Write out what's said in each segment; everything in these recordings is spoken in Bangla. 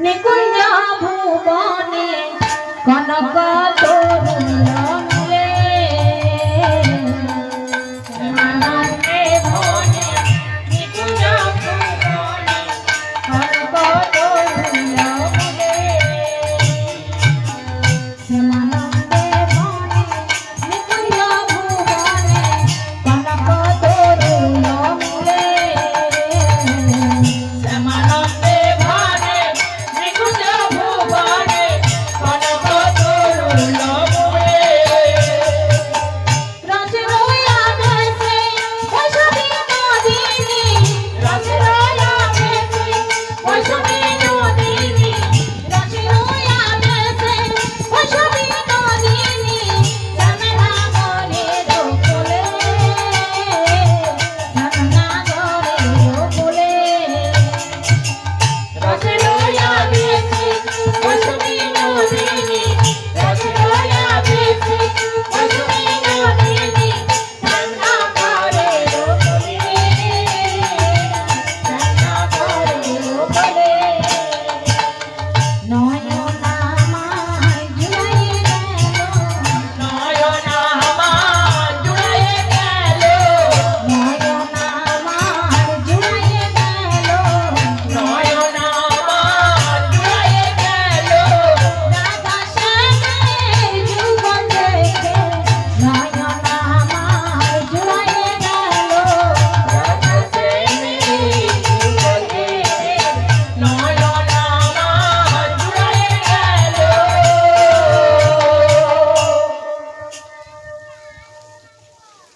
নিকুঞ্জ ভুবনে কনক তরুণ মূলে শ্যামানন্দে বনে নিকুঞ্জ ভুবনে কনক তরুণ মূলে শ্যামানন্দে বনে নিকুঞ্জ ভুবনে কনক তরুণ মূলে শ্যামানন্দে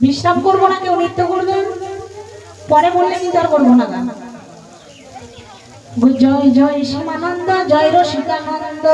বিশ্রাম করবো না, কেউ নৃত্য করবেন পরে বললে কিন্তু আর করবো না গান। জয় জয় শ্যামানন্দ, জয় রসিকানন্দ।